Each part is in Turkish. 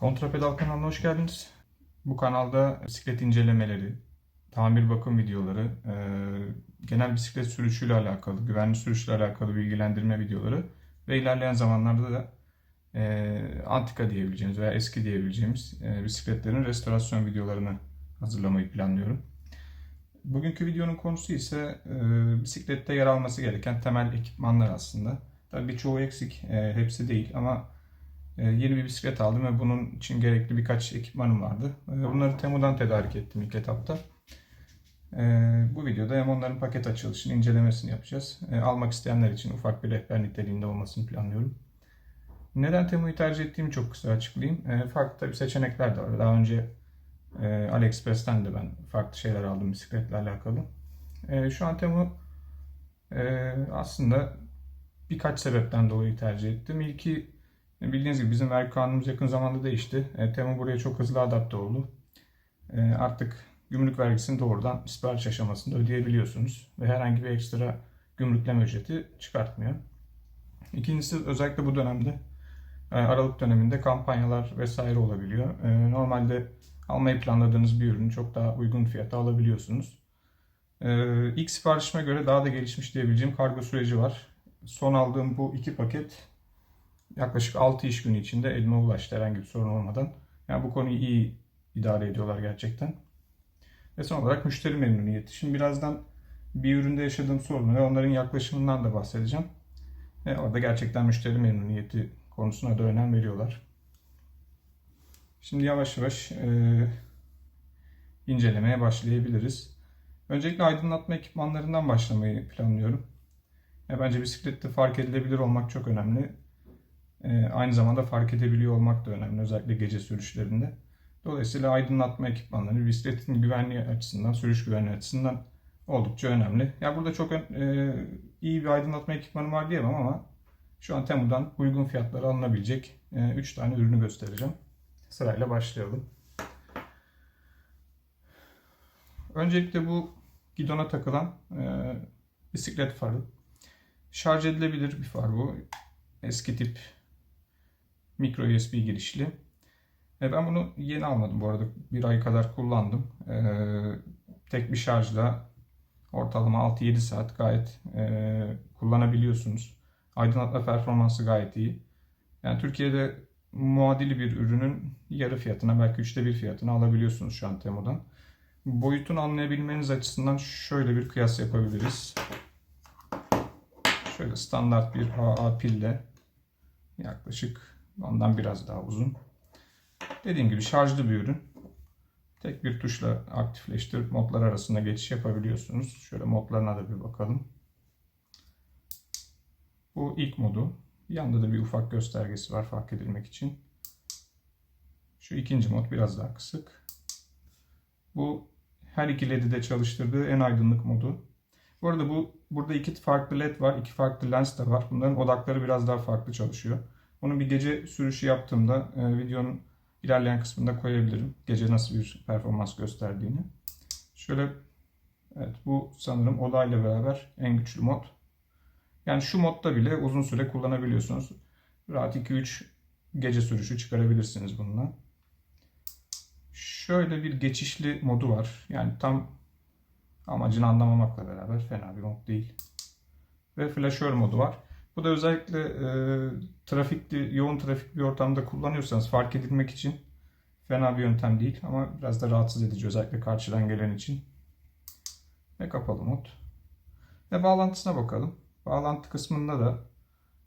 Kontrapedal kanalına hoş geldiniz. Bu kanalda bisiklet incelemeleri, tamir bakım videoları, genel bisiklet sürüşüyle alakalı, güvenli sürüşle alakalı bilgilendirme videoları ve ilerleyen zamanlarda da antika diyebileceğimiz veya eski diyebileceğimiz bisikletlerin restorasyon videolarını hazırlamayı planlıyorum. Bugünkü videonun konusu ise bisiklette yer alması gereken temel ekipmanlar aslında. Tabii birçoğu eksik, hepsi değil ama yeni bir bisiklet aldım ve bunun için gerekli birkaç ekipmanım vardı. Bunları Temu'dan tedarik ettim ilk etapta. Bu videoda hem onların paket açılışını, incelemesini yapacağız. Almak isteyenler için ufak bir rehber niteliğinde olmasını planlıyorum. Neden Temu'yu tercih ettiğimi çok kısa açıklayayım. Farklı tabii seçenekler de var. Daha önce AliExpress'ten de ben farklı şeyler aldım bisikletle alakalı. Şu an Temu aslında birkaç sebepten dolayı tercih ettim. İlki, bildiğiniz gibi bizim vergi kanunumuz yakın zamanda değişti. Temu buraya çok hızlı adapte oldu. Artık gümrük vergisini doğrudan sipariş aşamasında ödeyebiliyorsunuz ve herhangi bir ekstra gümrükleme ücreti çıkartmıyor. İkincisi, özellikle bu dönemde Aralık döneminde kampanyalar vesaire olabiliyor. Normalde almayı planladığınız bir ürünü çok daha uygun fiyata alabiliyorsunuz. İlk siparişime göre daha da gelişmiş diyebileceğim kargo süreci var. Son aldığım bu iki paket yaklaşık 6 iş günü içinde elime ulaştı herhangi bir sorun olmadan. Yani bu konuyu iyi idare ediyorlar gerçekten. Ve son olarak müşteri memnuniyeti. Şimdi birazdan bir üründe yaşadığım sorunu ve onların yaklaşımından da bahsedeceğim. Orada gerçekten müşteri memnuniyeti konusuna da önem veriyorlar. Şimdi yavaş yavaş incelemeye başlayabiliriz. Öncelikle aydınlatma ekipmanlarından başlamayı planlıyorum. Bence bisiklette fark edilebilir olmak çok önemli. Aynı zamanda fark edebiliyor olmak da önemli, özellikle gece sürüşlerinde. Dolayısıyla aydınlatma ekipmanları bisikletin güvenliği açısından, sürüş güvenliği açısından oldukça önemli. Ya burada çok iyi bir aydınlatma ekipmanı var diyemem ama şu an Temu'dan uygun fiyatlara alınabilecek 3 tane ürünü göstereceğim. Sırayla başlayalım. Öncelikle bu gidona takılan bisiklet farı. Şarj edilebilir bir far bu. Eski tip micro USB girişli. Ben bunu yeni almadım bu arada. Bir ay kadar kullandım. Tek bir şarjla ortalama 6-7 saat gayet kullanabiliyorsunuz. Aydınlatma performansı gayet iyi. Yani Türkiye'de muadili bir ürünün yarı fiyatına, belki 1/3 fiyatına alabiliyorsunuz şu an Temu'dan. Boyutunu anlayabilmeniz açısından şöyle bir kıyas yapabiliriz. Şöyle standart bir AA pille yaklaşık ondan biraz daha uzun. Dediğim gibi şarjlı bir ürün. Tek bir tuşla aktifleştirip modlar arasında geçiş yapabiliyorsunuz. Şöyle modlarına da bir bakalım. Bu ilk modu. Yanında da bir ufak göstergesi var fark edilmek için. Şu ikinci mod biraz daha kısık. Bu her iki LED'i de çalıştırdığı en aydınlık modu. Bu arada burada iki farklı LED var, iki farklı lens de var. Bunların odakları biraz daha farklı çalışıyor. Bunu bir gece sürüşü yaptığımda videonun ilerleyen kısmında koyabilirim. Gece nasıl bir performans gösterdiğini. Şöyle, evet, bu sanırım odayla beraber en güçlü mod. Yani şu modda bile uzun süre kullanabiliyorsunuz. Rahat 2-3 gece sürüşü çıkarabilirsiniz bununla. Şöyle bir geçişli modu var. Yani tam amacını anlamamakla beraber fena bir mod değil. Ve flaşör modu var. Bu da özellikle yoğun trafik bir ortamda kullanıyorsanız fark edilmek için fena bir yöntem değil. Ama biraz da rahatsız edici, özellikle karşıdan gelen için. Ve kapalı mod. Ve bağlantısına bakalım. Bağlantı kısmında da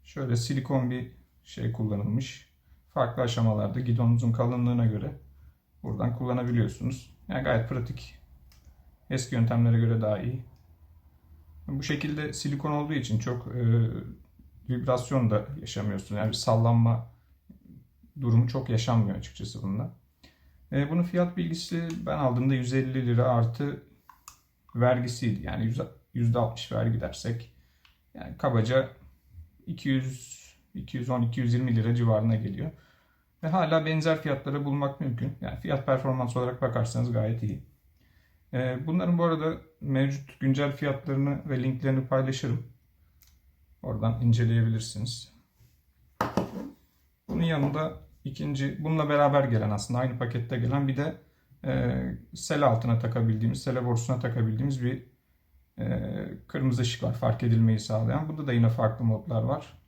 şöyle silikon bir şey kullanılmış. Farklı aşamalarda gidonunuzun kalınlığına göre buradan kullanabiliyorsunuz. Yani gayet pratik. Eski yöntemlere göre daha iyi. Bu şekilde silikon olduğu için çok vibrasyon da yaşamıyorsun. Yani bir sallanma durumu çok yaşanmıyor açıkçası bunda. Bunun fiyat bilgisi ben aldığımda 150 lira artı vergisiydi. Yani %60 vergi dersek yani kabaca 210-220 lira civarına geliyor. Ve hala benzer fiyatlara bulmak mümkün. Yani fiyat performans olarak bakarsanız gayet iyi. Bunların bu arada mevcut güncel fiyatlarını ve linklerini paylaşırım. Oradan inceleyebilirsiniz. Bunun yanında İkinci, bununla beraber gelen, aslında aynı pakette gelen bir de sele altına takabildiğimiz, sele borusuna takabildiğimiz bir kırmızı ışık var, fark edilmeyi sağlayan. Burada da yine farklı modlar var.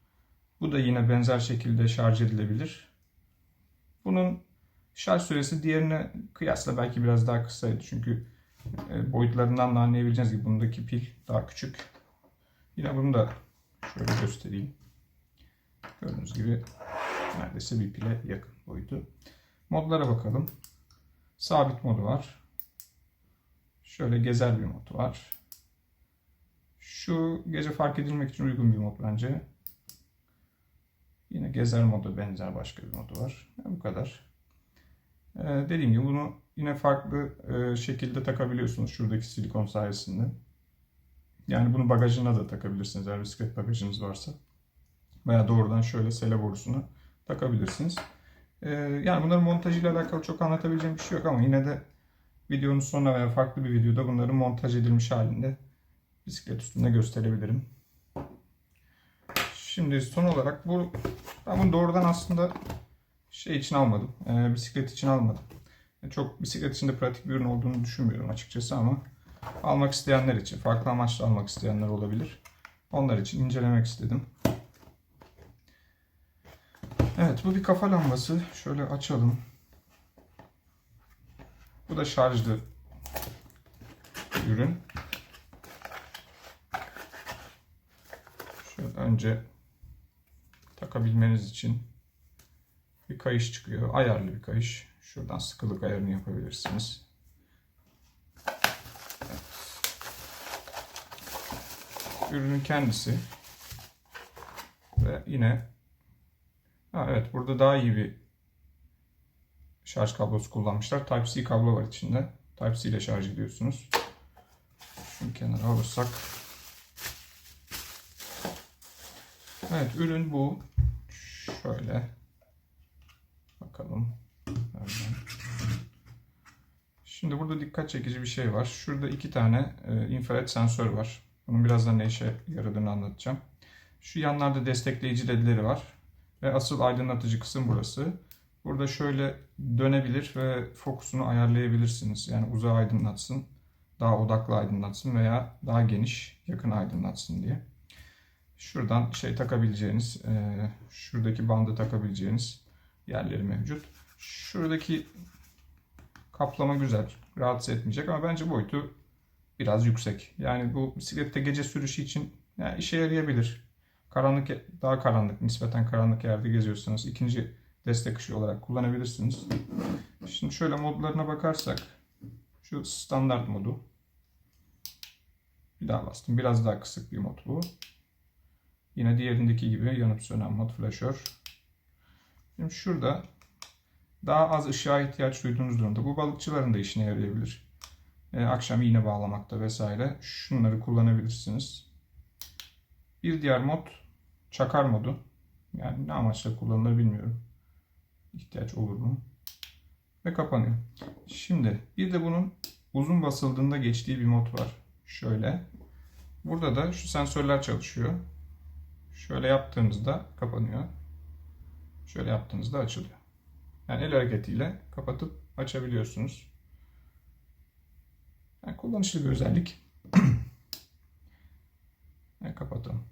Bu da yine benzer şekilde şarj edilebilir. Bunun şarj süresi diğerine kıyasla belki biraz daha kısaydı. Çünkü boyutlarından da anlayabileceğiniz gibi bundaki pil daha küçük. Yine bunu da şöyle göstereyim. Gördüğünüz gibi neredeyse bir pile yakın boyutu. Modlara bakalım. Sabit modu var. Şöyle gezer bir modu var. Şu gece fark edilmek için uygun bir mod bence. Yine gezer modu benzer başka bir modu var. Bu kadar. Dediğim gibi bunu yine farklı şekilde takabiliyorsunuz şuradaki silikon sayesinde. Yani bunu bagajına da takabilirsiniz eğer bisiklet bagajınız varsa. Veya doğrudan şöyle sele borusuna takabilirsiniz. Yani bunların montajıyla alakalı çok anlatabileceğim bir şey yok ama yine de videonun sonuna veya farklı bir videoda bunların montaj edilmiş halinde bisiklet üstünde gösterebilirim. Şimdi son olarak ben bunu doğrudan aslında şey için almadım. Bisiklet için almadım. Çok bisiklet için de pratik bir ürün olduğunu düşünmüyorum açıkçası ama almak isteyenler için, farklı amaçla almak isteyenler olabilir. Onlar için incelemek istedim. Evet, bu bir kafa lambası. Şöyle açalım. Bu da şarjlı ürün. Şöyle önce takabilmeniz için bir kayış çıkıyor. Ayarlı bir kayış. Şuradan sıkılık ayarını yapabilirsiniz. Evet. Ürünün kendisi. Ve yine evet, burada daha iyi bir şarj kablosu kullanmışlar. Type-C kablo var içinde. Type-C ile şarj ediyorsunuz. Şunu kenara alırsak. Evet, ürün bu. Şöyle bakalım. Şimdi burada dikkat çekici bir şey var. Şurada 2 tane infrared sensör var. Bunun birazdan ne işe yaradığını anlatacağım. Şu yanlarda destekleyici ledleri var. Ve asıl aydınlatıcı kısım burası. Burada şöyle dönebilir ve fokusunu ayarlayabilirsiniz. Yani uzağa aydınlatsın, daha odaklı aydınlatsın veya daha geniş, yakın aydınlatsın diye. Şuradan takabileceğiniz, şuradaki bandı takabileceğiniz yerleri mevcut. Şuradaki kaplama güzel, rahatsız etmeyecek ama bence boyutu biraz yüksek. Yani bu bisiklette gece sürüşü için yani işe yarayabilir. Daha karanlık, nispeten karanlık yerde geziyorsanız ikinci destek ışığı olarak kullanabilirsiniz. Şimdi şöyle modlarına bakarsak, şu standart modu. Bir daha bastım. Biraz daha kısık bir mod bu. Yine diğerindeki gibi yanıp sönen mod flaşör. Şimdi şurada daha az ışığa ihtiyaç duyduğunuz durumda. Bu balıkçıların da işine yarayabilir. Akşam iğne bağlamakta vesaire. Şunları kullanabilirsiniz. Bir diğer mod çakar modu. Yani ne amaçla kullanılır bilmiyorum. İhtiyaç olur mu? Ve kapanıyor. Şimdi bir de bunun uzun basıldığında geçtiği bir mod var. Şöyle. Burada da şu sensörler çalışıyor. Şöyle yaptığınızda kapanıyor. Şöyle yaptığınızda açılıyor. Yani el hareketiyle kapatıp açabiliyorsunuz. Yani kullanışlı bir özellik. Kapatalım.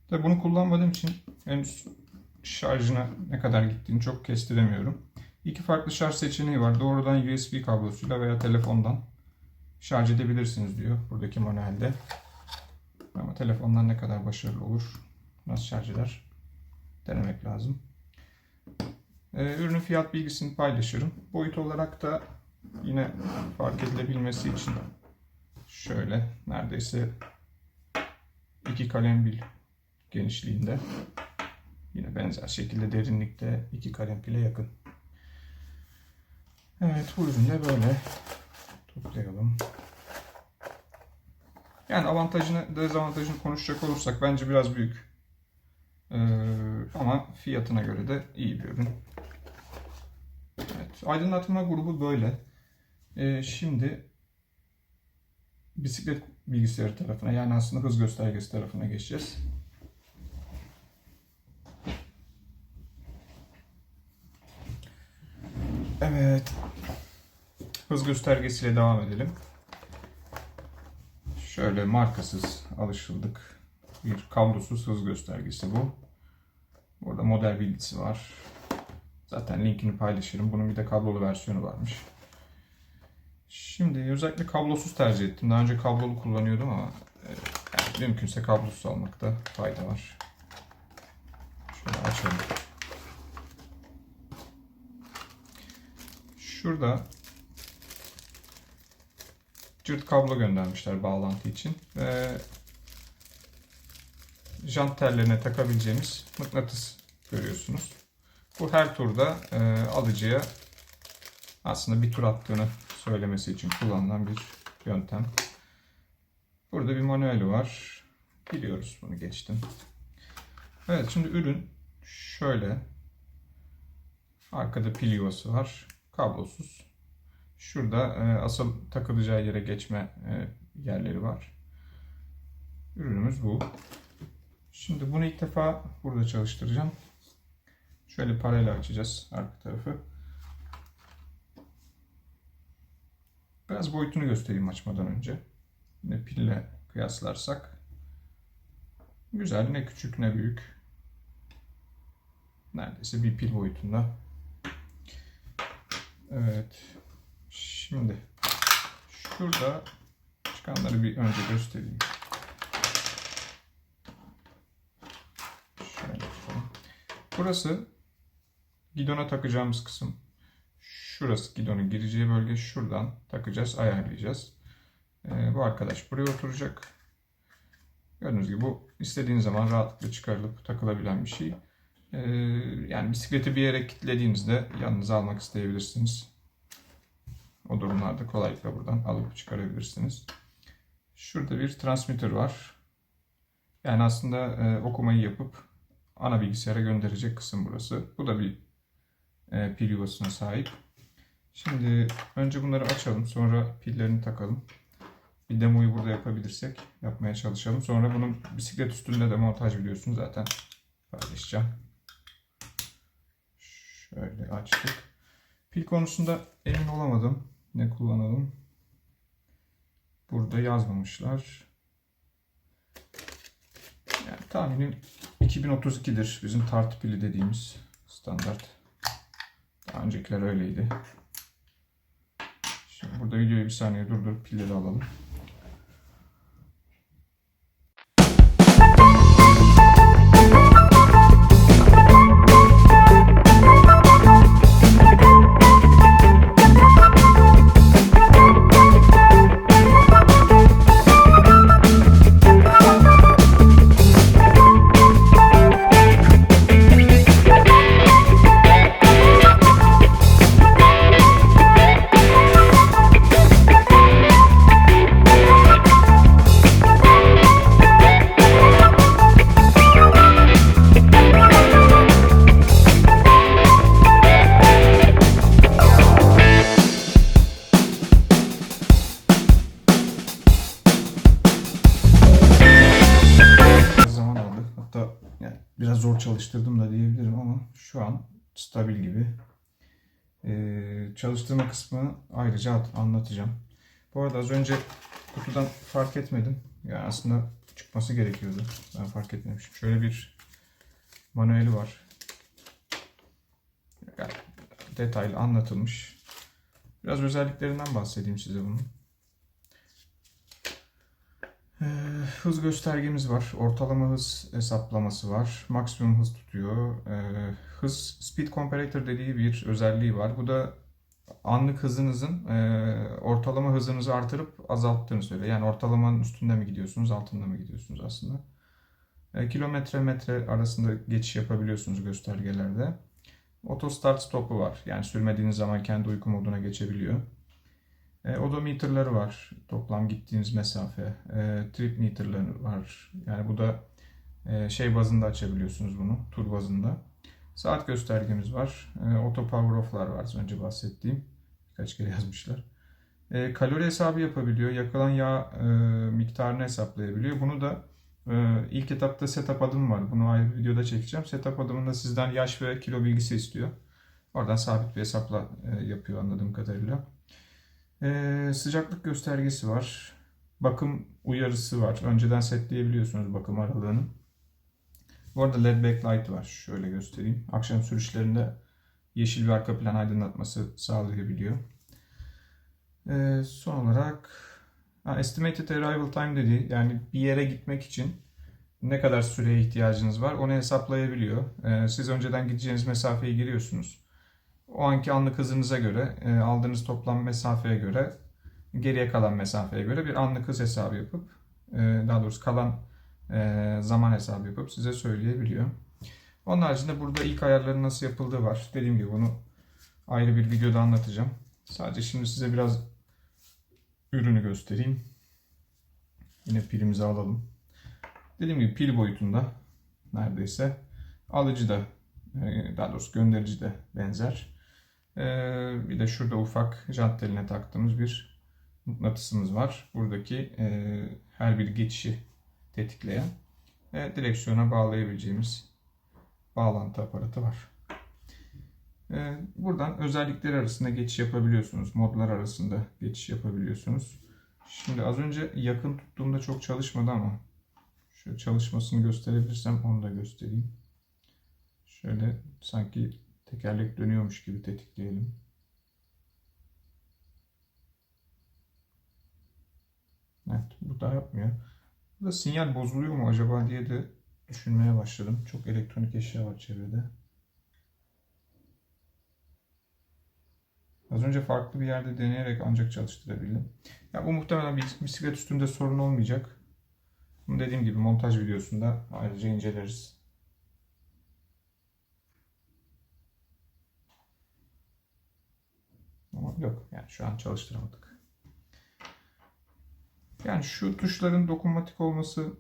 Tabii bunu kullanmadığım için henüz şarjına ne kadar gittiğini çok kestiremiyorum. 2 farklı şarj seçeneği var. Doğrudan USB kablosuyla veya telefondan şarj edebilirsiniz diyor buradaki manuelde. Ama telefondan ne kadar başarılı olur, nasıl şarj eder denemek lazım. Ürünün fiyat bilgisini paylaşırım. Boyut olarak da yine fark edilebilmesi için şöyle neredeyse 2 kalem bil genişliğinde. Yine benzer şekilde derinlikte 2 kalem pile yakın. Evet, bu ürünü de böyle toplayalım. Yani avantajını, dezavantajını konuşacak olursak bence biraz büyük. Ama fiyatına göre de iyi bir ürün. Evet, aydınlatma grubu böyle. Şimdi bisiklet bilgisayarı tarafına, yani aslında hız göstergesi tarafına geçeceğiz. Evet. Hız göstergesiyle devam edelim. Şöyle markasız, alışıldık bir kablosuz hız göstergesi bu. Burada model bilgisi var. Zaten linkini paylaşırım. Bunun bir de kablolu versiyonu varmış. Şimdi özellikle kablosuz tercih ettim. Daha önce kablolu kullanıyordum ama yani mümkünse kablosuz almakta fayda var. Şöyle açalım. Şurada cırt kablo göndermişler bağlantı için ve jant tellerine takabileceğimiz mıknatıs görüyorsunuz. Bu her turda alıcıya aslında bir tur attığını söylemesi için kullanılan bir yöntem. Burada bir manueli var. Biliyoruz, bunu geçtim. Evet, şimdi ürün şöyle. Arkada pil yuvası var. Kablosuz. Şurada asıl takılacağı yere geçme yerleri var. Ürünümüz bu. Şimdi bunu ilk defa burada çalıştıracağım. Şöyle paralel açacağız arka tarafı. Biraz boyutunu göstereyim açmadan önce. Yine pille kıyaslarsak güzel, ne küçük ne büyük. Neredeyse bir pil boyutunda. Evet. Şimdi şurada çıkanları bir önce göstereyim. Şöyle tutalım. Burası gidona takacağımız kısım. Şurası gidonun gireceği bölge. Şuradan takacağız, ayarlayacağız. Bu arkadaş buraya oturacak. Gördüğünüz gibi bu istediğiniz zaman rahatlıkla çıkarılıp takılabilen bir şey. Yani bisikleti bir yere kilitlediğinizde yanınıza almak isteyebilirsiniz. O durumlarda kolaylıkla buradan alıp çıkarabilirsiniz. Şurada bir transmitter var. Yani aslında okumayı yapıp ana bilgisayara gönderecek kısım burası. Bu da bir pil yuvasına sahip. Şimdi önce bunları açalım, sonra pillerini takalım. Bir demoyu burada yapabilirsek yapmaya çalışalım. Sonra bunun bisiklet üstünde de montaj biliyorsunuz zaten paylaşacağım. Şöyle açtık. Pil konusunda emin olamadım. Ne kullanalım? Burada yazmamışlar. Yani tahminim 2032'dir. Bizim tartı pili dediğimiz standart. Daha öncekiler öyleydi. Şimdi burada videoyu bir saniye durdurup pilleri alalım. Biraz zor çalıştırdım da diyebilirim ama şu an stabil gibi. Çalıştırma kısmını ayrıca anlatacağım. Bu arada az önce kutudan fark etmedim. Yani aslında çıkması gerekiyordu. Ben fark etmemişim. Şöyle bir manueli var. Yani detaylı anlatılmış. Biraz özelliklerinden bahsedeyim size bunun. Hız göstergemiz var. Ortalama hız hesaplaması var. Maksimum hız tutuyor. Hız speed comparator dediği bir özelliği var. Bu da anlık hızınızın ortalama hızınızı artırıp azalttığını söylüyor. Yani ortalamanın üstünde mi gidiyorsunuz, altında mı gidiyorsunuz aslında. Kilometre metre arasında geçiş yapabiliyorsunuz göstergelerde. Auto start stop'u var. Yani sürmediğiniz zaman kendi uyku moduna geçebiliyor. Odometer'ları var. Toplam gittiğiniz mesafe. Trip meter'ları var. Yani bu da şey bazında açabiliyorsunuz bunu. Tur bazında. Saat göstergemiz var. Auto power off'lar var az önce bahsettiğim. Birkaç kere yazmışlar. Kalori hesabı yapabiliyor. Yakılan yağ miktarını hesaplayabiliyor. Bunu da ilk etapta setup adımı var. Bunu ayrı bir videoda çekeceğim. Setup adımında sizden yaş ve kilo bilgisi istiyor. Oradan sabit bir hesapla yapıyor anladığım kadarıyla. Sıcaklık göstergesi var. Bakım uyarısı var. Önceden setleyebiliyorsunuz bakım aralığını. Bu arada LED backlight var. Şöyle göstereyim. Akşam sürüşlerinde yeşil bir arka plan aydınlatması sağlayabiliyor. Son olarak estimated arrival time dediği, yani bir yere gitmek için ne kadar süreye ihtiyacınız var onu hesaplayabiliyor. Siz önceden gideceğiniz mesafeyi giriyorsunuz. O anki anlık hızınıza göre, aldığınız toplam mesafeye göre, geriye kalan mesafeye göre bir anlık hız hesabı yapıp, daha doğrusu kalan zaman hesabı yapıp size söyleyebiliyor. Onun haricinde burada ilk ayarların nasıl yapıldığı var. Dediğim gibi bunu ayrı bir videoda anlatacağım. Sadece şimdi size biraz ürünü göstereyim. Yine pilimizi alalım. Dediğim gibi pil boyutunda neredeyse. Alıcı da, daha doğrusu gönderici de benzer. Bir de şurada ufak jant teline taktığımız bir mıknatısımız var. Buradaki her bir geçişi tetikleyen ve direksiyona bağlayabileceğimiz bağlantı aparatı var. Buradan özellikler arasında geçiş yapabiliyorsunuz. Modlar arasında geçiş yapabiliyorsunuz. Şimdi az önce yakın tuttuğumda çok çalışmadı ama şöyle çalışmasını gösterebilirsem onu da göstereyim. Şöyle sanki tekerlek dönüyormuş gibi tetikleyelim. Evet, bu da yapmıyor. Burada sinyal bozuluyor mu acaba diye de düşünmeye başladım. Çok elektronik eşya var çevrede. Az önce farklı bir yerde deneyerek ancak çalıştırabildim. Ya bu muhtemelen bisiklet üstünde sorun olmayacak. Bunu dediğim gibi montaj videosunda ayrıca inceleriz. Ama yok, yani şu an çalıştıramadık. Yani şu tuşların dokunmatik olması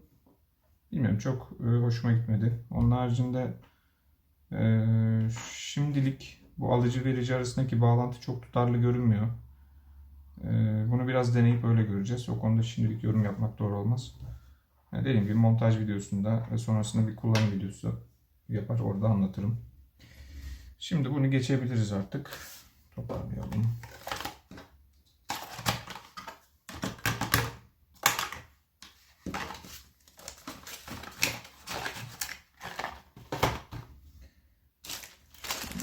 bilmiyorum, çok hoşuma gitmedi. Onun haricinde şimdilik bu alıcı verici arasındaki bağlantı çok tutarlı görünmüyor. Bunu biraz deneyip öyle göreceğiz. O konuda şimdilik yorum yapmak doğru olmaz. Yani dediğim gibi montaj videosunda ve sonrasında bir kullanım videosu yapar, orada anlatırım. Şimdi bunu geçebiliriz artık. Toparlayalım.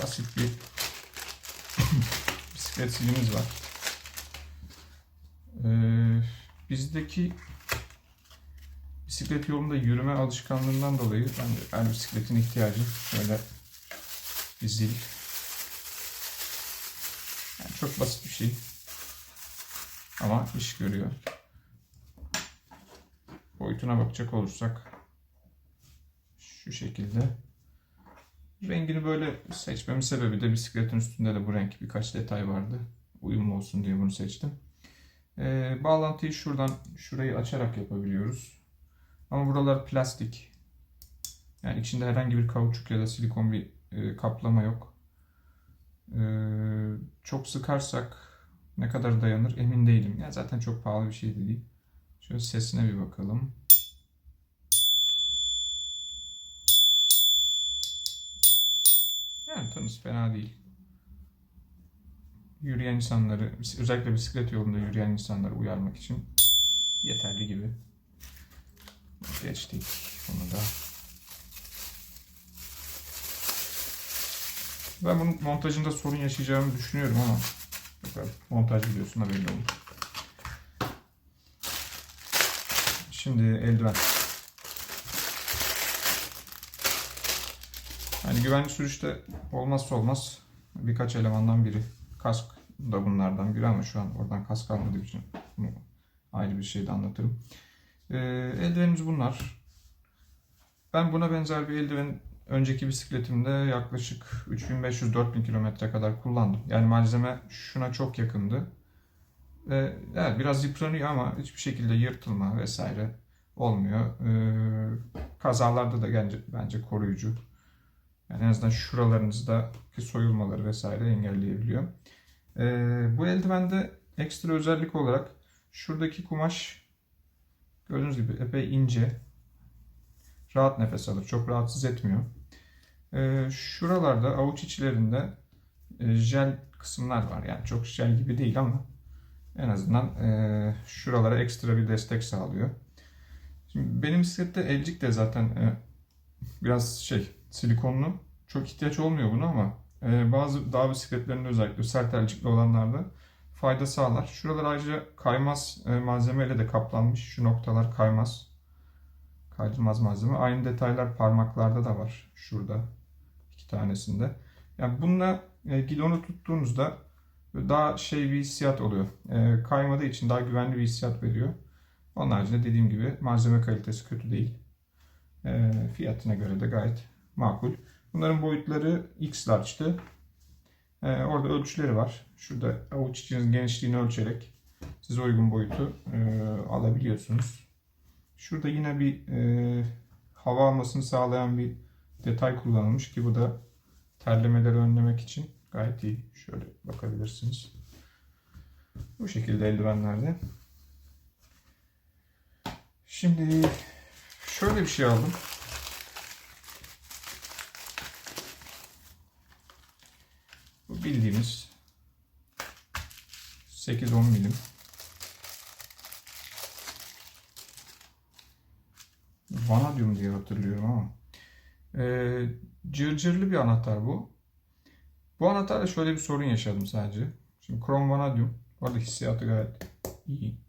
Basit bir bisiklet silimiz var. Bizdeki bisiklet yolunda yürüme alışkanlığından dolayı ben de her bisikletin ihtiyacı şöyle bir zil. Yani çok basit bir şey ama iş görüyor. Boyutuna bakacak olursak şu şekilde. Rengini böyle seçmemin sebebi de bisikletin üstünde de bu renk birkaç detay vardı. Uyumlu olsun diye bunu seçtim. Bağlantıyı şuradan şurayı açarak yapabiliyoruz. Ama buralar plastik. Yani içinde herhangi bir kauçuk ya da silikon bir kaplama yok. Çok sıkarsak ne kadar dayanır emin değilim. Yani zaten çok pahalı bir şey de değil. Şöyle sesine bir bakalım. Yani tanısı fena değil. Yürüyen insanları, özellikle bisiklet yolunda yürüyen insanları uyarmak için yeterli gibi. Geçtik bunu da. Ben bunun montajında sorun yaşayacağımı düşünüyorum ama bakalım, montaj videosunda belli olur. Şimdi eldiven. Yani güvenli sürüşte olmazsa olmaz birkaç elemandan biri. Kask da bunlardan biri ama şu an oradan kask almadığı için bunu ayrı bir şeyde anlatırım. Eldivenimiz bunlar. Ben buna benzer bir eldiven önceki bisikletimde yaklaşık 3500-4000 kilometre kadar kullandım. Yani malzeme şuna çok yakındı. Evet, biraz yıpranıyor ama hiçbir şekilde yırtılma vesaire olmuyor. Kazalarda da bence koruyucu. Yani en azından şuralarınızdaki soyulmaları vesaire engelleyebiliyor. Bu eldivende ekstra özellik olarak şuradaki kumaş gördüğünüz gibi epey ince. Rahat nefes alır. Çok rahatsız etmiyor. Şuralarda avuç içlerinde jel kısımlar var. Yani çok jel gibi değil ama en azından şuralara ekstra bir destek sağlıyor. Şimdi benim bisiklette elcik de zaten biraz silikonlu. Çok ihtiyaç olmuyor buna ama bazı dağ bisikletlerinde özellikle sert elcikli olanlarda fayda sağlar. Şuralar ayrıca kaymaz malzemeyle de kaplanmış. Şu noktalar kaymaz. Kaydırmaz malzeme. Aynı detaylar parmaklarda da var. Şurada. 2 tanesinde. Yani bununla gidonu tuttuğunuzda daha bir hissiyat oluyor. Kaymadığı için daha güvenli bir hissiyat veriyor. Onun haricinde dediğim gibi malzeme kalitesi kötü değil. Fiyatına göre de gayet makul. Bunların boyutları X large'tı. Orada ölçüleri var. Şurada avuç içinizin genişliğini ölçerek size uygun boyutu alabiliyorsunuz. Şurada yine bir hava almasını sağlayan bir detay kullanılmış ki bu da terlemeleri önlemek için gayet iyi. Şöyle bakabilirsiniz. Bu şekilde eldivenlerde. Şimdi şöyle bir şey aldım. Bu bildiğimiz 8-10 milim vanadium diye hatırlıyorum ama cırcırlı bir anahtar bu. Bu anahtarla şöyle bir sorun yaşadım sadece. Şimdi krom vanadium. Bu arada hissiyatı gayet iyi.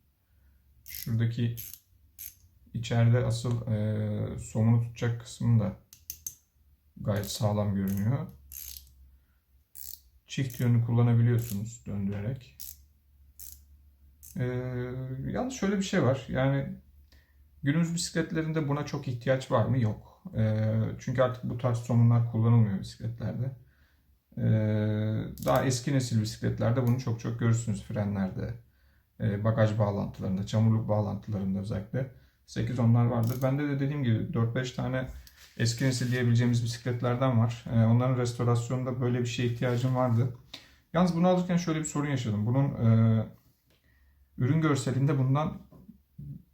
Şuradaki içeride asıl somunu tutacak kısmı da gayet sağlam görünüyor. Çift yönlü kullanabiliyorsunuz döndürerek. Yalnız şöyle bir şey var. Yani günümüz bisikletlerinde buna çok ihtiyaç var mı? Yok. Çünkü artık bu tarz somunlar kullanılmıyor bisikletlerde. Daha eski nesil bisikletlerde bunu çok çok görürsünüz frenlerde, bagaj bağlantılarında, çamurluk bağlantılarında özellikle. 8-10'lar vardır. Bende de dediğim gibi 4-5 tane eski nesil diyebileceğimiz bisikletlerden var. Onların restorasyonunda böyle bir şeye ihtiyacım vardı. Yalnız bunu alırken şöyle bir sorun yaşadım. Bunun ürün görselinde bundan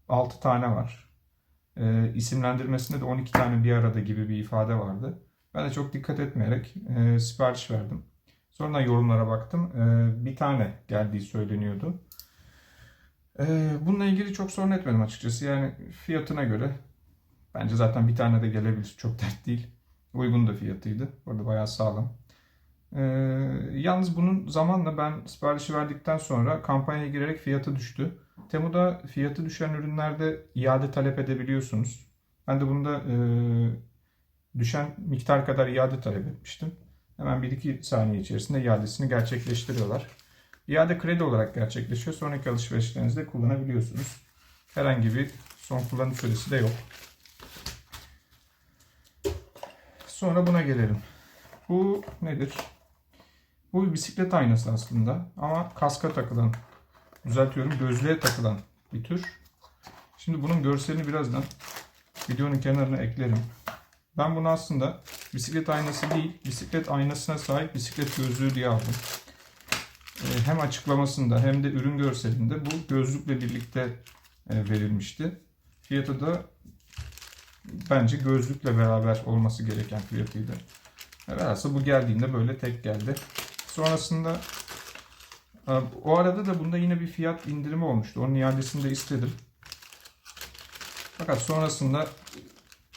6 tane var. İsimlendirmesinde de 12 tane bir arada gibi bir ifade vardı. Ben de çok dikkat etmeyerek sipariş verdim. Sonradan yorumlara baktım. Bir tane geldiği söyleniyordu. Bununla ilgili çok sorun etmedim açıkçası. Yani fiyatına göre bence zaten bir tane de gelebilir. Çok dert değil. Uygun da fiyatıydı. Orada bayağı sağlam. Yalnız bunun zamanla ben siparişi verdikten sonra kampanyaya girerek fiyatı düştü. Temu'da fiyatı düşen ürünlerde iade talep edebiliyorsunuz. Ben de bunda düşen miktar kadar iade talep etmiştim. Hemen 1-2 saniye içerisinde iadesini gerçekleştiriyorlar. İade kredi olarak gerçekleşiyor. Sonraki alışverişlerinizde kullanabiliyorsunuz. Herhangi bir son kullanım süresi de yok. Sonra buna gelelim. Bu nedir? Bu bir bisiklet aynası aslında ama kaska takılan, düzeltiyorum, gözlüğe takılan bir tür. Şimdi bunun görselini birazdan videonun kenarına eklerim. Ben bunu aslında bisiklet aynası değil, bisiklet aynasına sahip bisiklet gözlüğü diye aldım. Hem açıklamasında hem de ürün görselinde bu gözlükle birlikte verilmişti. Fiyatı da bence gözlükle beraber olması gereken fiyatıydı. Velhasıl bu geldiğinde böyle tek geldi. Sonrasında o arada da bunda yine bir fiyat indirimi olmuştu. Onun iadesini de istedim. Fakat sonrasında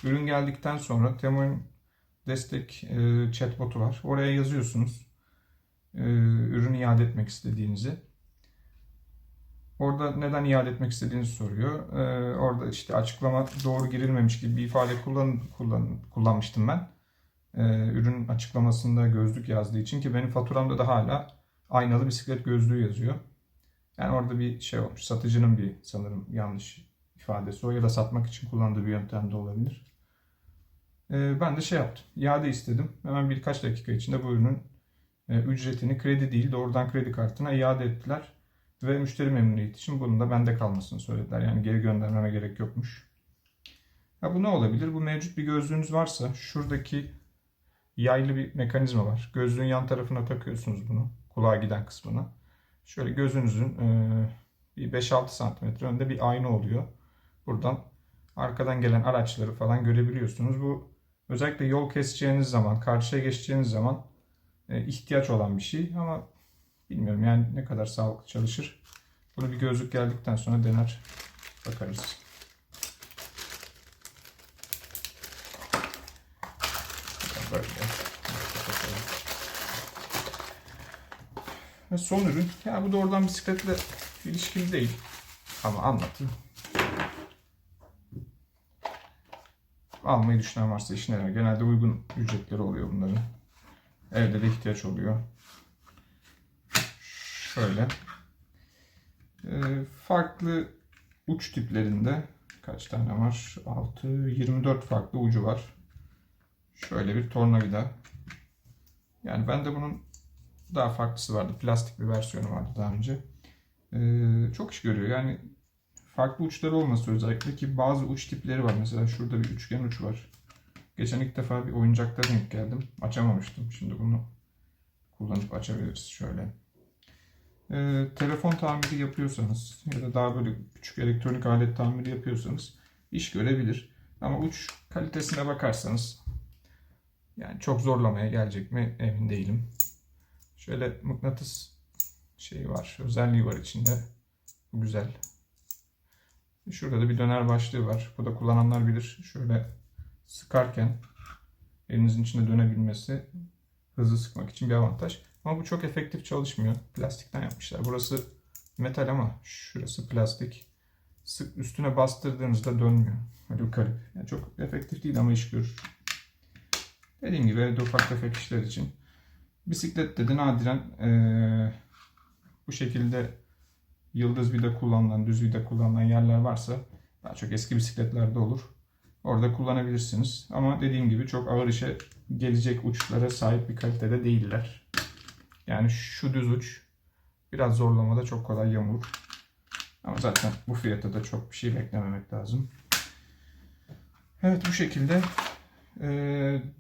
ürün geldikten sonra Temu'nun destek chatbot'u var. Oraya yazıyorsunuz ürünü iade etmek istediğinizi. Orada neden iade etmek istediğinizi soruyor. Orada işte açıklama doğru girilmemiş gibi bir ifade kullanmıştım ben. Ürün açıklamasında gözlük yazdığı için ki benim faturamda da hala aynalı bisiklet gözlüğü yazıyor. Yani orada bir şey olmuş. Satıcının bir sanırım yanlış ifadesi o ya da satmak için kullandığı bir yöntem de olabilir. Ben de yaptım. İade istedim. Hemen birkaç dakika içinde bu ürünün ücretini kredi değil doğrudan kredi kartına iade ettiler. Ve müşteri memnuniyeti için bunun da bende kalmasını söylediler. Yani geri göndermeme gerek yokmuş. Bu ne olabilir? Bu mevcut bir gözlüğünüz varsa şuradaki yaylı bir mekanizma var. Gözlüğün yan tarafına takıyorsunuz bunu. Kulağa giden kısmına. Şöyle gözünüzün bir 5-6 santimetre önünde bir ayna oluyor. Buradan arkadan gelen araçları falan görebiliyorsunuz. Bu özellikle yol keseceğiniz zaman, karşıya geçeceğiniz zaman ihtiyaç olan bir şey ama bilmiyorum yani ne kadar sağlıklı çalışır. Bunu bir gözlük geldikten sonra dener bakarız. Böyle. Ve son ürün. Ya bu doğrudan bisikletle ilişkili değil. Ama anlatayım. Almayı düşünen varsa işine yarar. Genelde uygun ücretleri oluyor bunların. Evde de ihtiyaç oluyor. Şöyle. Farklı uç tiplerinde kaç tane var? 6, 24 farklı ucu var. Şöyle bir tornavida. Yani bende bunun daha farklısı vardı. Plastik bir versiyonu vardı daha önce. Çok iş görüyor. Yani farklı uçları olması özellikle ki bazı uç tipleri var. Mesela şurada bir üçgen uç var. Geçen ilk defa bir oyuncakta denk geldim. Açamamıştım. Şimdi bunu kullanıp açabiliriz şöyle. Telefon tamiri yapıyorsanız ya da daha böyle küçük elektronik alet tamiri yapıyorsanız iş görebilir. Ama uç kalitesine bakarsanız yani çok zorlamaya gelecek mi emin değilim. Şöyle mıknatıs şeyi var, özelliği var içinde. Bu güzel. Şurada da bir döner başlığı var. Bu da kullananlar bilir. Şöyle sıkarken elinizin içinde dönebilmesi hızlı sıkmak için bir avantaj. Ama bu çok efektif çalışmıyor. Plastikten yapmışlar. Burası metal ama şurası plastik. Sık üstüne bastırdığınızda dönmüyor. Öyle bir garip. Yani çok efektif değil ama iş görür. Dediğim gibi evde ufak tefek işler için. Bisiklette de nadiren bu şekilde yıldız vida kullanılan, düz vida kullanılan yerler varsa daha çok eski bisikletlerde olur. Orada kullanabilirsiniz. Ama dediğim gibi çok ağır işe gelecek uçlara sahip bir kalitede değiller. Yani şu düz uç biraz zorlamada çok kolay yamulur. Ama zaten bu fiyata da çok bir şey beklememek lazım. Evet bu şekilde.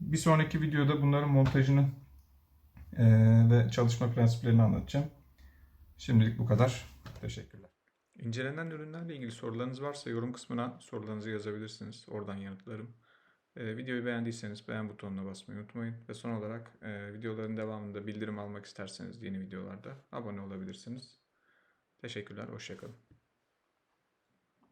Bir sonraki videoda bunların montajını ve çalışma prensiplerini anlatacağım. Şimdilik bu kadar. Teşekkürler. İncelenen ürünlerle ilgili sorularınız varsa yorum kısmına sorularınızı yazabilirsiniz. Oradan yanıtlarım. Videoyu beğendiyseniz beğen butonuna basmayı unutmayın. Ve son olarak videoların devamında bildirim almak isterseniz yeni videolarda abone olabilirsiniz. Teşekkürler, hoşça kalın.